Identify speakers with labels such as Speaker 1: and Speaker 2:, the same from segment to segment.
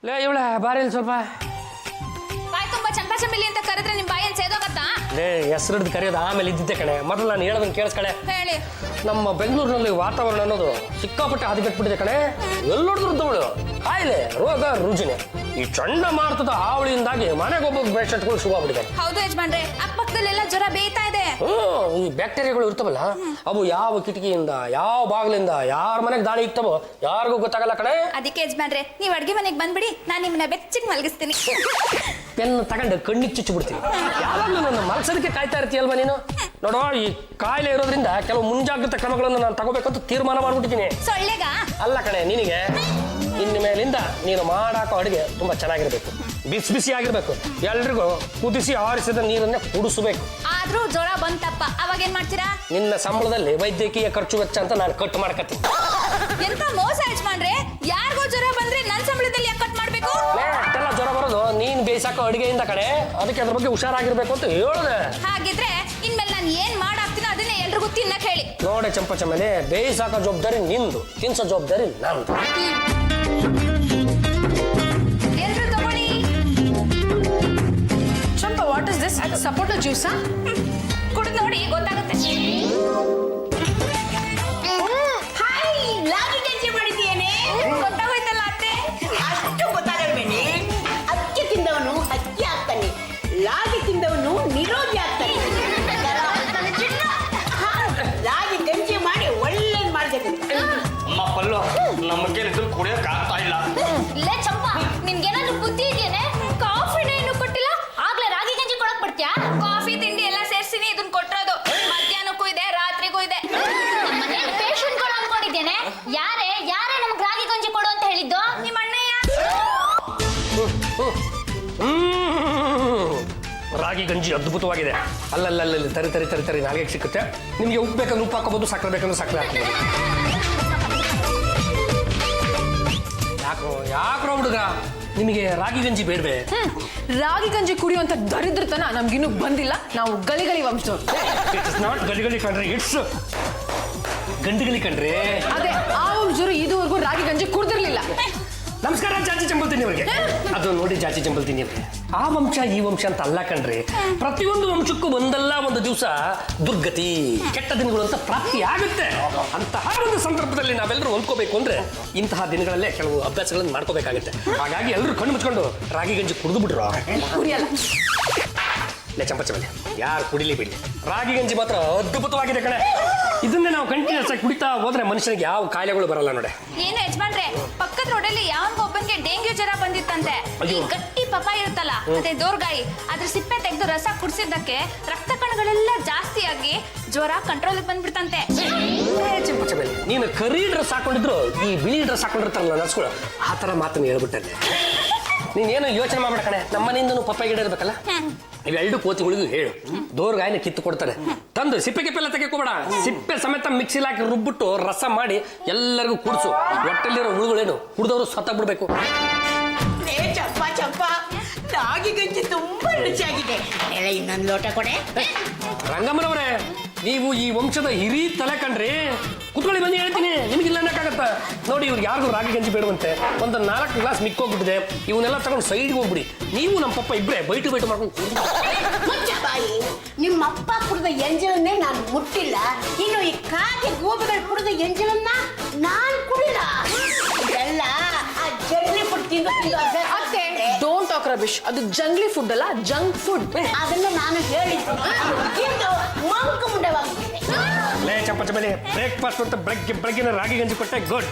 Speaker 1: ಲೇ ಇವಳ ಬಾರಿ ಇಲ್ಲಿ ಸ್ವಲ್ಪ
Speaker 2: ಬಾಯಿ ತುಂಬಾ ಚಂಪಾ ಚಂಬಿಲಿ ಅಂತ ಕರೆದ್ರೆ ನಿಮ್ ಬಾಯಿ ಸೇದೋಗತ್ತಾ?
Speaker 1: ಲೇ ಹೆಸರು ಹಿಡಿದು ಕರೆಯೋದು ಆಮೇಲೆ ಇದ್ದಿದ್ದೆ ಕಣೆ. ಮೊದಲು ನಾನು ಹೇಳೋದನ್ನ ಕೇಳಿಸ್ಕಳೆ.
Speaker 2: ಹೇಳಿ.
Speaker 1: ನಮ್ಮ ಬೆಂಗಳೂರಿನಲ್ಲಿ ವಾತಾವರಣ ಅನ್ನೋದು ಸಿಕ್ಕಾಪಟ್ಟೆ ಹದಗೆಟ್ಬಿಟ್ಟಿದೆ ಕಣೆ. ಎಲ್ಲೋಡಿದ್ರು ಧೂಳು, ಕಾಯಿಲೆ, ರೋಗ ರುಜಿನ. ಈ ಚಂಡಮಾರುತದ ಹಾವಳಿಯಿಂದಾಗಿ ಮನೆಗೊಬ್ಬ ಬೇಷಟ್ಗಳು ಶುರುವಾಗ್ಬಿಟ್ಟಿದೆ.
Speaker 2: ಹೌದು ಯಜಮಾನ್ರೆ, ಅಕ್ಕಪಕ್ಕದಲ್ಲೆಲ್ಲ ಜ್ವರ ಬೇಯ್ತಾ ಇದೆ.
Speaker 1: ಈ ಬ್ಯಾಕ್ಟೀರಿಯಾಗಳು ಇರ್ತಾವಲ್ಲ, ಅವು ಯಾವ ಕಿಟಕಿಯಿಂದ ಯಾವ ಬಾಗಿಲಿಂದ ಯಾರ ಮನೆಗೆ ದಾಳಿ ಇಕ್ತವೋ ಯಾರಿಗೂ ಗೊತ್ತಾಗಲ್ಲ ಕಣೆ.
Speaker 2: ಅದಕ್ಕೆ ಯಜಮಾನ್ರೆ, ನೀವ್ ಅಡ್ಗೆ ಮನೆಗೆ ಬಂದ್ಬಿಡಿ, ನಾನು ನಿಮ್ಮನ್ನ ಬೆಚ್ಚಿಗೆ ಮಲಗಿಸ್ತೀನಿ.
Speaker 1: ಪೆನ್ ತಗೊಂಡು ಕಣ್ಣಿಗೆ ಚುಚ್ಚಿಬಿಡ್ತೀನಿ. ಯಾವಾಗಲೂ ನನ್ನ ಮಲಸೋದಕ್ಕೆ ಕಾಯ್ತಾ ಇರ್ತೀಯಲ್ವ ನೀನು? ನೋಡೋ, ಈ ಕಾಯಿಲೆ ಇರೋದ್ರಿಂದ ಕೆಲವು ಮುಂಜಾಗ್ರತಾ ಕ್ರಮಗಳನ್ನು ನಾನು ತಗೋಬೇಕಂತ ತೀರ್ಮಾನ ಮಾಡ್ಬಿಟ್ಟಿದ್ದೀನಿ.
Speaker 2: ಸೊಳ್ಳೆಗ
Speaker 1: ಅಲ್ಲ ಕಣೆ, ನಿನಗೆ ಇನ್ನು ಮೇಲಿಂದ ನೀನು ಮಾಡಾಕೋ ಅಡುಗೆ ತುಂಬಾ ಚೆನ್ನಾಗಿರ್ಬೇಕು, ಬಿಸಿ ಬಿಸಿ ಆಗಿರ್ಬೇಕು, ಎಲ್ರಿಗೂ ಕುದಿಸಿ ಆರಿಸಿದ ನೀರನ್ನೇ ಕುಡಿಸಬೇಕು.
Speaker 2: ಆದ್ರೂ ಜ್ವರ ಬಂತಪ್ಪ, ಅವಾಗ ಏನ್ ಮಾಡ್ತೀರಾ?
Speaker 1: ನಿನ್ನ ಸಂಬಳದಲ್ಲಿ ವೈದ್ಯಕೀಯ ಖರ್ಚು ವೆಚ್ಚ ಅಂತ ನಾನು ಕಟ್ ಮಾಡ್ಕತ್ತೀನಿ.
Speaker 2: ಎಂತ ಮೋಸ ಯಜಮಾನ್ರೆ, ಯಾರಿಗೋ ಜ್ವರ ಬಂದ್ರೆ ನನ್ನ ಸಂಬಳದಲ್ಲಿ ಯಾಕೆ ಕಟ್ ಮಾಡ್ಬೇಕು?
Speaker 1: ಅಷ್ಟೆಲ್ಲ ಜ್ವರ ಬರೋದು ನೀನ್ ಬೇಯಿಸಾಕೋ ಅಡುಗೆಯಿಂದ ಕಡೆ. ಅದಕ್ಕೆ ಅದ್ರ ಬಗ್ಗೆ ಹುಷಾರಾಗಿರ್ಬೇಕು ಅಂತ ಹೇಳಿದೆ.
Speaker 2: ಹಾಗಿದ್ರೆ ಇನ್ಮೇಲೆ ನಾನು ಏನ್ ಮಾಡಾಕ್ತೀನೋ ಅದನ್ನೇ ಎಲ್ರಿಗೂ ತಿನ್ನಕ್ ಹೇಳಿ.
Speaker 1: ನೋಡೆ ಚಂಪಚಮೇಲೆ, ಬೇಯಿಸಾಕೋ ಜವಾಬ್ದಾರಿ ನಿಂದು, ತಿನ್ಸೋ ಜವಾಬ್ದಾರಿ ನಂದು.
Speaker 2: ಎಲ್ರು ತಗೊಳ್ಳಿ.
Speaker 3: ಚಂಪಾ, ವಾಟ್ ಇಸ್ ದಿಸ್? ಸಪೋಟ ಜ್ಯೂಸಾ?
Speaker 2: ಕುಡಿದು ನೋಡಿ ಗೊತ್ತಾಗುತ್ತೆ.
Speaker 4: ಹಾಯ್, ಲಾಗಿ ಗಂಜಿ ಮಾಡಿದ್ದೇನೆ.
Speaker 2: ಗೊತ್ತಾಗೋಯ್ತಲ್ಲ ಅತ್ತೆ.
Speaker 4: ಅಷ್ಟು ಗೊತ್ತಾಗಲ್ವೇನೆ? ಅಕ್ಕಿ ತಿಂದವನು ಅಕ್ಕಿ ಆಗ್ತಾನೆ, ಲಾಗಿ ತಿಂದವನು ನಿರೋಗಿ ಆಗ್ತಾನೆ. ಲಾಗಿ ಗಂಜಿ ಮಾಡಿ ಒಳ್ಳೇದ್ ಮಾಡಿದೆ.
Speaker 5: ಅಮ್ಮ ಪಲ್ಲು, ನಮಗೆ ಇದ್ರ ಕುಡಿಯೋಕ್ ಆಗ್ತಾ ಇಲ್ಲ.
Speaker 2: ಲೇ ಚಂಪಾ, ನಿನ್ಗೇನಾದ್ರೂ ಬುದ್ಧಿ ಇದೆಯೇನೆ? ಕಾಫಿನೇ ಇನ್ನೂ ಕೊಟ್ಟಿಲ್ಲ, ಆಗ್ಲೇ ರಾಗಿ ಗಂಜಿ ಕೊಡಕ್ ಬಿಡ್ತ್ಯಾ? ಕಾಫಿ ತಿಂಡಿ ಎಲ್ಲ ಸೇರ್ಸಿನಿ ಇದನ್ನ ಕೊಟ್ಟಿರೋದು. ಮಧ್ಯಾಹ್ನಕ್ಕೂ ಇದೆ, ರಾತ್ರಿಗೂ ಇದೆ.
Speaker 6: ನಮ್ಮನೇಲಿ ಪೇಷಂಟ್ಗಳು ಅನ್ಕೊಂಡಿದ್ದೇನೆ. ಯಾರೇ ನಮ್ಗೆ ರಾಗಿ ಗಂಜಿ ಕೊಡು ಅಂತ ಹೇಳಿದ್ದು?
Speaker 2: ನಿಮ್ಮ ಅಣ್ಣಯ್ಯ.
Speaker 1: ರಾಗಿ ಗಂಜಿ ಅದ್ಭುತವಾಗಿದೆ. ಅಲ್ಲಲ್ಲಿ ತರಿ ತರಿ ತರಿ ತರಿ ನಾಲ್ಗೆ ಸಿಕ್ಕುತ್ತೆ. ನಿಮಗೆ ಉಪ್ಪು ಬೇಕಂದ್ರೆ ಉಪ್ಪು ಹಾಕೋಬಹುದು, ಸಕ್ಕರೆ ಬೇಕಂದ್ರೆ ಸಕ್ಕರೆ ಹಾಕೋಬಹುದು. ಯಾಕ್ರೋ ಹುಡುಗ, ನಿಮಗೆ ರಾಗಿ ಗಂಜಿ ಬೇಡವೆ?
Speaker 3: ರಾಗಿ ಗಂಜಿ ಕುಡಿಯುವಂತ ದರಿದ್ರತನ ನಮ್ಗಿನ್ನೂ ಬಂದಿಲ್ಲ. ನಾವು ಗಲಿಗಲಿ ವಂಶದವ್ರು.
Speaker 1: ಇಟ್ಸ್ ನಾಟ್ ಗಲಿಗಲಿ ಕಣ್ರಿ, ಇಟ್ಸ್ ಗಂಡಿಗಲಿ ಕಣ್ರಿ.
Speaker 3: ಅದೇ ಆ ವಂಶದವರು ಇದುವರೆಗೂ ರಾಗಿ ಗಂಜಿ ಕುಡ್ದಿರ್ಲಿಲ್ಲ.
Speaker 1: ನಮಸ್ಕಾರ ಜಾತಿ ಚಂಬಲ್ತೀನಿ ಅವ್ರಿಗೆ. ಅದು ನೋಡಿ ಜಾತಿ ಚಂಬಲ್ತೀನಿ ಅವ್ರಿಗೆ. ಆ ವಂಶ ಈ ವಂಶ ಅಂತ ಅಲ್ಲ ಕಣ್ರಿ. ಪ್ರತಿಯೊಂದು ವಂಶಕ್ಕೂ ಒಂದಲ್ಲ ಒಂದು ದಿವಸ ದುರ್ಗತಿ, ಕೆಟ್ಟ ದಿನಗಳು ಅಂತ ಪ್ರಾಪ್ತಿ ಆಗುತ್ತೆ. ಅಂತಹ ಒಂದು ಸಂದರ್ಭದಲ್ಲಿ ನಾವೆಲ್ಲರೂ ಹೊಂದ್ಕೋಬೇಕು ಅಂದ್ರೆ ಇಂತಹ ದಿನಗಳಲ್ಲೇ ಕೆಲವು ಅಭ್ಯಾಸಗಳನ್ನು ಮಾಡ್ಕೋಬೇಕಾಗುತ್ತೆ. ಹಾಗಾಗಿ ಎಲ್ಲರೂ ಕಣ್ಣು ಮುಚ್ಕೊಂಡು ರಾಗಿ ಗಂಜಿ ಕುಡಿದು ಬಿಟ್ರು.
Speaker 3: ಕುಡಿಯಲ್ಲ.
Speaker 1: ಚಂಪಚಮಲೆ ಯಾರು ಕುಡಿಲಿ ಬಿಡಿ, ರಾಗಿ ಗಂಜಿ ಮಾತ್ರ ಅದ್ಭುತವಾಗಿದೆ ಕಣೆ. ಇದನ್ನೇ ನಾವು ಕಂಟಿನ್ಯೂಸ್ ಆಗಿ ಕುಡಿತಾ ಹೋದ್ರೆ ಮನುಷ್ಯನಿಗೆ ಯಾವ ಕಾಯಿಲೆಗಳು ಬರಲ್ಲ ನೋಡಿ.
Speaker 2: ಏನು ಯಜಮಾನ್ರೆ, ಪಕ್ಕದ ರೋಡಲ್ಲಿ ಯಾವನಿಗೊಬ್ಬನಿಗೆ ಡೆಂಗ್ಯೂ ಜ್ವರ ಬಂದಿತ್ತಂತೆ. ಈ ಗಟ್ಟಿ ಪಪ್ಪಾಯ ಇರುತ್ತಲ್ಲ, ಅದೇ ದೋರ್ಗಾಯಿ, ಅದ್ರ ಸಿಪ್ಪೆ ತೆಗೆದು ರಸ ಕುಡಿಸಿದ್ದಕ್ಕೆ ರಕ್ತ ಕಣಗಳೆಲ್ಲ ಜಾಸ್ತಿ ಆಗಿ ಜ್ವರ ಕಂಟ್ರೋಲ್ ಬಂದ್ಬಿಡ್ತಂತೆ.
Speaker 1: ಚಂಪಚಮಲೆ, ನೀನು ಕರಿ ಡ್ರೆಸ್ ಹಾಕೊಂಡಿದ್ರು ಈ ಬಿಳಿ ಡ್ರೆಸ್ ಹಾಕೊಂಡಿರ್ತಾರಲ್ಲ ನರ್ಸ್ಗಳು, ಆ ತರ ಮಾತನ್ನು ಹೇಳ್ಬಿಟ್ಟೆ. ನೀನೇನು ಯೋಚನೆ ಮಾಡ್ಬೇಡ ಕಣೆ. ನಮ್ಮ ಮನೆಯಿಂದನೂ ಪಪ್ಪಾಯ ಗಿಡ ಇರ್ಬೇಕಲ್ಲ, ಇವೆರಡು ಕೋತಿಗಳಿಗೂ ಹೇಳು, ದೋರ್ಗಾಯಿನ ಕಿತ್ತು ಕೊಡ್ತಾರೆ. ತಂದು ಸಿಪ್ಪೆ ಗಿಪ್ಪೆಲ್ಲ ತೆಗೆಕೋಬೇಡ, ಸಿಪ್ಪೆ ಸಮೇತ ಮಿಕ್ಸಿಲ್ ಹಾಕಿ ರುಬ್ಬಿಟ್ಟು ರಸ ಮಾಡಿ ಎಲ್ಲರಿಗೂ ಕುಡಿಸು. ಹೊಟ್ಟೆಲಿರೋ ಹುಳುಗಳೇನು ಕುಡಿದವರು ಸತ್ತಾಗ್ಬಿಡ್ಬೇಕು.
Speaker 4: ಚಂಪಾ ಚಂಪಾ, ಲಾಗಿ ಗಂಜಿ ತುಂಬಾ ರುಚಿಯಾಗಿದೆ. ಇನ್ನೊಂದು ಲೋಟ ಕೊಡೆ.
Speaker 1: ರಂಗಮ್ಮನವರೇ, ನೀವು ಈ ವಂಶದ ಹಿರಿ ತಲೆ ಕಣ್ರಿ. ಕುತ್ಕೊಳ್ಳಿ, ಬನ್ನಿ ಹೇಳ್ತೀನಿ. ನಿಮಗಿಲ್ಲ ಅನ್ನಕ್ಕಾಗತ್ತ ನೋಡಿ. ಇವ್ರಿಗೆ ಯಾರಿಗೂ ರಾಗಿ ಗಂಜಿ ಬೇಡುವಂತೆ ಒಂದು 4 ಗ್ಲಾಸ್ ಮಿಕ್ಕೋಗ್ಬಿಟ್ಟಿದೆ. ಇವನ್ನೆಲ್ಲ ತಗೊಂಡು ಸೈಡ್ಗೆ ಹೋಗ್ಬಿಡಿ. ನೀವು ನಮ್ಮ ಪಪ್ಪ ಇಬ್ಬರೇ ಬೈಟು ಮಾಡ್ಕೊಂಡು
Speaker 4: ಬಾಯಿ, ನಿಮ್ಮಪ್ಪ ಕುಡಿದ ಎಂಜಲನ್ನೇ ನಾನು ಮುಟ್ಟಿಲ್ಲ. ಇನ್ನು ಈ ಕಾಗೆ ಗೋಬಿಗಳು ಕುಡಿದ ಎಂಜಲನ್ನ ನಾನು ಕುಡಿಲ್ಲ. ಇದೆಲ್ಲ ಆ ಜಂಗ್ಲಿ ಫುಡ್ ತಿಂದು
Speaker 3: ಅತ್ತೆ, ಡೋಂಟ್ ಟಾಕ್ ರಬಿಶ್. ಅದು ಜಂಗ್ಲಿ ಫುಡ್ ಅಲ್ಲ, ಜಂಕ್ ಫುಡ್.
Speaker 4: ಅದನ್ನ ನಾನು ಹೇಳಿದ್ದು ಮಂಕ ಮುಂಡವಾಗಿದೆ.
Speaker 1: ಲೇ ಚಂಪಚಮಲೆ, ಬ್ರೇಕ್ಫಾಸ್ಟ್ ಅಂತ ಬೆಳಗ್ಗೆ ರಾಗಿ ಗಂಜಿ ಕೊಟ್ಟೆ, ಗುಡ್.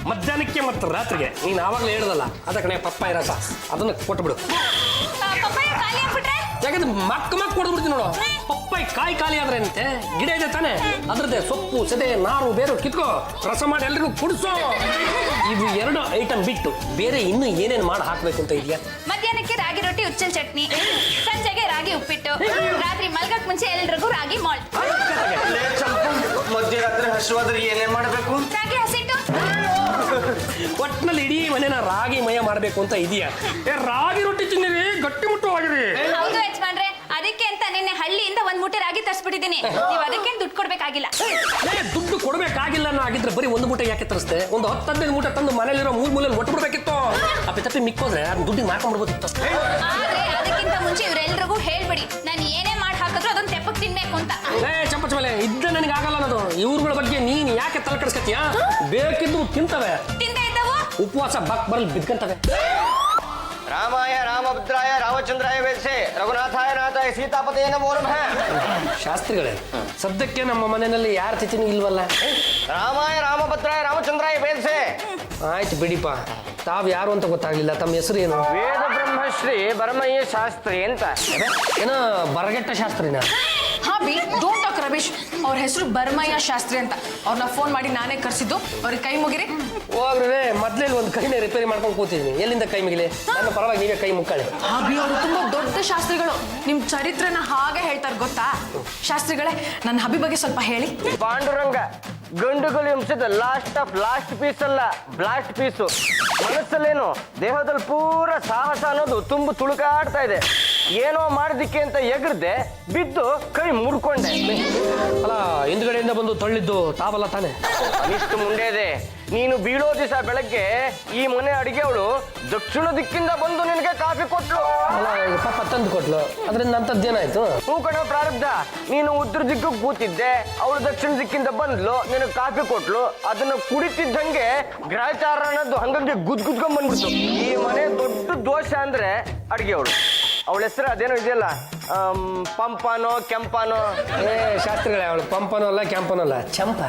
Speaker 1: ಮಧ್ಯಾಹ್ನಕ್ಕೆ ಮತ್ತು ರಾತ್ರಿಗೆ ನೀನು ಆವಾಗಲೇ ಹೇಳಿದಲ್ಲ ಅದ ಕಣೆ ಪಪ್ಪಾಯ ರಸ, ಅದನ್ನ ಕೊಟ್ಬಿಡು.
Speaker 2: ಪಪ್ಪಾಯ ಖಾಲಿ ಆಗ್ಬಿಟ್ರೆ
Speaker 1: ಯಾಕಂದ್ರೆ ಮಕ್ಕ ಕೊಡ್ಬಿಡ್ತೀನಿ ನೋಡು. ಪಪ್ಪಾಯಿ ಕಾಯಿ ಖಾಲಿ ಆದ್ರೆ ಅಂತೆ, ಗಿಡ ಇದೆ ತಾನೆ, ಅದ್ರದ್ದೇ ಸೊಪ್ಪು ಸೆದೆ ನಾರು ಬೇರು ಕಿತ್ಕೋ, ರಸ ಮಾಡಿ ಎಲ್ರಿಗೂ ಕುಡಿಸೋ. ಇದು 2 ಐಟಮ್ ಬಿಟ್ಟು ಬೇರೆ ಇನ್ನು ಏನೇನು ಮಾಡಿ ಹಾಕ್ಬೇಕು ಅಂತ ಇದೆಯಾ?
Speaker 2: ಮಧ್ಯಾಹ್ನಕ್ಕೆ ರಾಗಿ ರೊಟ್ಟಿ ಉಚ್ಚಲ್ ಚಟ್ನಿ, ಸಂಜೆಗೆ ರಾಗಿ ಉಪ್ಪಿಟ್ಟು, ರಾತ್ರಿ ಮಲ್ಗಕ್ ಮುಂಚೆ ಎಲ್ರಿಗೂ ರಾಗಿ ಮಾಲ್ಟ್.
Speaker 5: ಮಧ್ಯರಾತ್ರಿ ಹಸುವಾದ್ರೆ ಏನೇನ್ ಮಾಡ್ಬೇಕು?
Speaker 2: ರಾಗಿ ಹಸಿಟ್ಟು.
Speaker 1: ಒಟ್ಟಿನಲ್ಲಿ ಇಡೀ ಮನೆನ ರಾಗಿ ಮಯ ಮಾಡಬೇಕು ಅಂತ ಇದೆಯಾ? ರಾಗಿ ರೊಟ್ಟಿ ತಿನ್ನಿರಿ, ಗಟ್ಟಿ ಮುಟ್ಟುವಾಗಿರಿ.
Speaker 2: ಹೌದು ಯಜಮಾನ್ರೆ, ಅದಕ್ಕೆ ಅಂತ ನಿನ್ನೆ ಹಳ್ಳಿಯಿಂದ ಒಂದ್ ಮೂಟೆ ರಾಗಿ ತರಿಸ್ಬಿಟ್ಟಿದ್ದೀನಿ ನೀವು ಅದಕ್ಕೇನು ದುಡ್ಡು ಕೊಡ್ಬೇಕಾಗಿಲ್ಲ.
Speaker 1: ದುಡ್ಡು ಕೊಡ್ಬೇಕಾಗಿಲ್ಲ ಅನ್ನೋ ಆಗಿದ್ರೆ ಬರೀ ಒಂದು ಮೂಟೆ ಯಾಕೆ ತರಿಸ್ತೆ? ಒಂದು 10-15 ಮೂಟೆ ತಂದು ಮನೇಲಿರೋ ಮೂಲೆಯಲ್ಲಿ ಒಟ್ಟು ಬಿಡ್ಬೇಕಿತ್ತು. ಅಪ್ಪಿ ತಪ್ಪಿ ಮಿಕ್ಕೋದ್ರೆ ಅದನ್ನ ದುಡ್ಡಿಗೆ ಮಾಡ್ಕೊಂಡ್ಬಿಡ್ಬೋದಿತ್ತು.
Speaker 2: ಆದ್ರೆ ಅದಕ್ಕಿಂತ ಮುಂಚೆ ಇವರೆಲ್ರಿಗೂ ಹೇಳ್ಬಿಡಿ ನಾನು ಏನೇ ಮಾಡಿ ಹಾಕಿದ್ರು ಅದನ್ನ ತೆಪ್ಪಕ್ ತಿನ್ಬೇಕು ಅಂತ.
Speaker 1: ಚಂಪಚಮಲೆ ಇದ್ದ ನನಗೆ ಆಗಲ್ಲ ಅನ್ನೋದು. ಇವ್ರಗಳ ಬಗ್ಗೆ ನೀನ್ ಯಾಕೆ ತಲೆ ಕೆಡಿಸ್ಕತ್ತೀಯ? ಬೇಕಿದ್ದು ತಿಂತವೆ,
Speaker 2: ತಿಂದ ಇದ್ದವು
Speaker 1: ಉಪವಾಸ ಬರಲ್ ಬಿದ್ಕಂತವೆ.
Speaker 5: ರಾಮಾಯ ರಾಮಭದ್ರಾಯ ರಾಮಚಂದ್ರಾಯ ವೇದ್ಸೆ ರಘುನಾಥಾಯ ನಾಥಾಯ ಸೀತಾಪತೇ ನಮೋ ನಮಃ.
Speaker 1: ಶಾಸ್ತ್ರಿಗಳೇ, ಸದ್ಯಕ್ಕೆ ನಮ್ಮ ಮನೆಯಲ್ಲಿ ಯಾರ ತಿಥಿನೂ ಇಲ್ವಲ್ಲ.
Speaker 5: ರಾಮಾಯ ರಾಮಭದ್ರಾಯ ರಾಮಚಂದ್ರಾಯ ವೇದ್ಸೆ.
Speaker 1: ಆಯ್ತು ಬಿಡಿಪ್ಪ, ತಾವ್ ಯಾರು ಅಂತ ಗೊತ್ತಾಗ್ಲಿಲ್ಲ. ತಮ್ಮ ಹೆಸರು ಏನು?
Speaker 5: ವೇದ ಬ್ರಹ್ಮಶ್ರೀ ಭರಮಯ್ಯ ಶಾಸ್ತ್ರಿ ಅಂತ.
Speaker 1: ಏನೋ ಬರಗೆಟ್ಟ ಶಾಸ್ತ್ರಿನ?
Speaker 3: ಹಾ ಬಿ ಡೋಂಟ್ ಟಾಕ್ ರಮೇಶ್. ಅವ್ರ ಹೆಸರು ಬರ್ಮಯ್ಯ ಶಾಸ್ತ್ರಿ ಅಂತ. ಅವ್ರನ್ನ ಫೋನ್ ಮಾಡಿ ನಾನೇ ಕರ್ಸಿದ್ದು. ಅವ್ರಿಗೆ ಕೈ ಮುಗಿರಿ.
Speaker 1: ಹೋಗ್ರಿ, ಮೊದ್ಲೇ ಒಂದು ಕೈನೇ ರಿಪೇರಿ ಮಾಡ್ಕೊಂಡು ಕೂತಿದ್ದೀನಿ. ಎಲ್ಲಿಂದ ಕೈ ಮುಗಿಲಿ? ನನ್ನ ಪರವಾಗಿ ನೀವೇ ಕೈ ಮುಕ್ಕಾಳೆ.
Speaker 3: ಹಾ ಬಿ ಅವರು ತುಂಬಾ ದೊಡ್ಡ ಶಾಸ್ತ್ರಿಗಳು. ನಿಮ್ ಚರಿತ್ರೆನ ಹಾಗೆ ಹೇಳ್ತಾರೆ ಗೊತ್ತಾ? ಶಾಸ್ತ್ರಿಗಳೇ, ನನ್ನ ಹಬ್ಬಿ ಬಗ್ಗೆ ಸ್ವಲ್ಪ ಹೇಳಿ.
Speaker 5: ಪಾಂಡುರಂಗ ಗಂಡುಗಳು ವಂಶದ ಲಾಸ್ಟ್ ಪೀಸ್ ಅಲ್ಲ, ಬ್ಲಾಸ್ಟ್ ಪೀಸು. ಮನಸ್ಸಲ್ಲೇನು, ದೇಹದಲ್ಲಿ ಪೂರ ಸಾಹಸ ಅನ್ನೋದು ತುಂಬು ತುಳುಕಾಡ್ತಾ ಇದೆ. ಏನೋ ಮಾಡಿದಿಕ್ಕೆ ಅಂತ ಎಗರ್ದೆ ಬಿದ್ದು ಕೈ ಮುರ್ಕೊಂಡೆ.
Speaker 1: ಅಲ್ಲ, ಹಿಂದ್ಗಡೆಯಿಂದ ಬಂದು ತಳ್ಳಿದ್ದು ತಾವಲ್ಲ ತಾನೆ?
Speaker 5: ಇಷ್ಟು ಮುಂದೆ ಇದೆ. ನೀನು ಬೀಳೋ ದಿವಸ ಬೆಳಗ್ಗೆ ಈ ಮನೆ ಅಡಿಗೆವಳು ದಕ್ಷಿಣ ದಿಕ್ಕಿಂದ ಬಂದು ನಿನಗೆ ಕಾಫಿ ಕೊಟ್ಲು.
Speaker 1: ಅಲ್ಲ, ಪಾಪ ತಂದು ಕೊಟ್ಲು. ಅದರಿಂದ ಅಂತದ್ದೇನಾಯ್ತು?
Speaker 5: ಹೂ ಕಣೋ ಪ್ರಾರಬ್ಧ. ನೀನು ಉತ್ತರ ದಿಕ್ಕಿಗೆ ಕೂತಿದ್ದೆ, ಅವಳು ದಕ್ಷಿಣ ದಿಕ್ಕಿಂದ ಬಂದ್ಲು, ನಿನಗೆ ಕಾಫಿ ಕೊಟ್ಲು. ಅದನ್ನ ಕುಡಿತಿದ್ದಂಗೆ ಗ್ರಹಚಾರ ಅನ್ನೋದು ಹಂಗಂಗೆ ಗುದ್ಕೊಂಡ್ ಬಂದ್ಬಿಡ್ತು. ಈ ಮನೆ ದೊಡ್ಡ ದೋಷ ಅಂದ್ರೆ ಅಡಿಗೆವಳು. ಅವಳ ಹೆಸರು ಅದೇನೋ ಇದೆಯಲ್ಲ, ಪಂಪನೋ ಕೆಂಪನೋ.
Speaker 1: ಶಾಸ್ತ್ರಿಗಳೇ, ಅವಳು ಪಂಪನೂ ಅಲ್ಲ ಕ್ಯಾಂಪನೂ ಅಲ್ಲ, ಚಂಪ.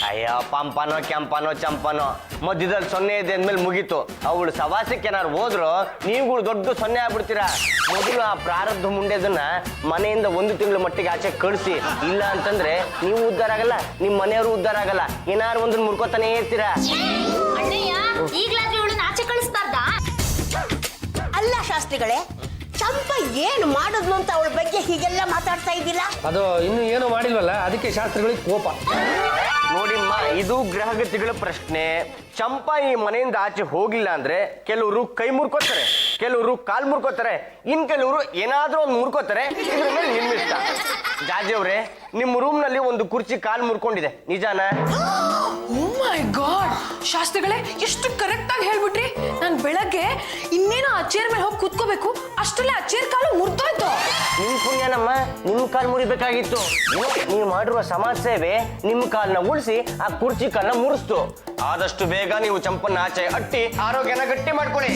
Speaker 5: ಅಯ್ಯೋ, ಪಂಪನೋ ಕೆಂಪನೋ ಚಂಪನೋ ಮಧ್ಯದಲ್ಲಿ 0 ಇದೆ ಅಂದ್ಮೇಲೆ ಮುಗೀತು. ಅವಳು ಸವಾಸಕ್ಕೆ ಏನಾರು ಹೋದ್ರು ನೀವುಗಳು ದೊಡ್ಡ 0 ಆಗ್ಬಿಡ್ತೀರಾ. ಮೊದಲು ಆ ಪ್ರಾರಬ್ಧ ಮುಂಡೆದನ್ನ ಮನೆಯಿಂದ 1 ತಿಂಗಳ ಮಟ್ಟಿಗೆ ಆಚೆ ಕಳಿಸಿ. ಇಲ್ಲ ಅಂತಂದ್ರೆ ನೀವು ಉದ್ಧಾರ ಆಗಲ್ಲ, ನಿಮ್ಮ ಮನೆಯವರು ಉದ್ಧಾರ ಆಗಲ್ಲ. ಏನಾರು ಒಂದನ್ನ ಮುರ್ಕೋತಾನೆ ಇರ್ತೀರಾ.
Speaker 6: ಅಣ್ಣಯ್ಯ ಈಗ್ಲಾದ್ರೂ ಇವಳನ್ನ ಆಚೆ ಕಳಿಸ್ಬಾರ್ದಾ?
Speaker 4: ಅಲ್ಲ ಶಾಸ್ತ್ರಿಗಳೇ, ಚಂಪ ಏನು ಮಾಡಿದ್ಲು ಅಂತ ಅವಳ ಬಗ್ಗೆ ಹೀಗೆಲ್ಲ ಮಾತಾಡ್ತಾ ಇದ್ದಿಲ್ಲ?
Speaker 1: ಅದು ಇನ್ನು ಏನು ಮಾಡಿಲ್ವಲ್ಲ, ಅದಕ್ಕೆ ಶಾಸ್ತ್ರಿಗಳಿಗೆ ಕೋಪ.
Speaker 5: ನೋಡಿಮ್ಮ, ಇದು ಗ್ರಹಗತಿಗಳ ಪ್ರಶ್ನೆ. ಚಂಪಾ ಈ ಮನೆಯಿಂದ ಆಚೆ ಹೋಗಿಲ್ಲ ಅಂದ್ರೆ ಕೆಲವರು ಕೈ ಮುರ್ಕೋತಾರೆ, ಕೆಲವರು ಕಾಲ್ ಮುರ್ಕೋತಾರೆ, ಇನ್ ಕೆಲವರು ಏನಾದ್ರೂ ಒಂದು ಮುರ್ಕೋತಾರೆ. ಇದ್ರ ಮೇಲೆ ನಿಮ್ಮ ಇಷ್ಟ. ಜಾಜಿ ಅವ್ರೆ, ನಿಮ್ಮ ರೂಮ್ ನಲ್ಲಿ ಒಂದು ಕುರ್ಚಿ ಕಾಲ್ ಮುರ್ಕೊಂಡಿದೆ, ನಿಜಾನ?
Speaker 3: ಓ ಮೈ ಗಾಡ್, ಶಾಸ್ತ್ರಿಗಳೇ ಎಷ್ಟು ಕರೆಕ್ಟ್ ಆಗಿ ಹೇಳ್ಬಿಟ್ರಿ. ನಾನು ಬೆಳಗ್ಗೆ ಇನ್ನೇನೋ ಆ ಚೇರ್ ಮೇಲೆ ಹೋಗಿ ಕೂತ್ಕೋಬೇಕು, ಅಷ್ಟರಲ್ಲೇ ಆ ಚೇರ್ ಕಾಲು ಮುರಿದೋಯ್ತು.
Speaker 5: ನಿಮ್ ಪುಣ್ಯನಮ್ಮ, ನಿಮ್ ಕಾಲ್ ಮುರಿಬೇಕಾಗಿತ್ತು. ನೀವು ಮಾಡಿರುವ ಸಮಾಜ ಸೇವೆ ನಿಮ್ಮ ಕಾಲ್ನ ಉಳಿಸಿ ಆ ಕುರ್ಚಿ ಕಾಲ್ನ ಮುರಿಸ್ತು. ಆದಷ್ಟು ಬೇಗ ನೀವು ಚಂಪನ್ನ ಆಚೆ ಅಟ್ಟಿ ಆರೋಗ್ಯನ ಗಟ್ಟಿ ಮಾಡ್ಕೊಳ್ಳಿ.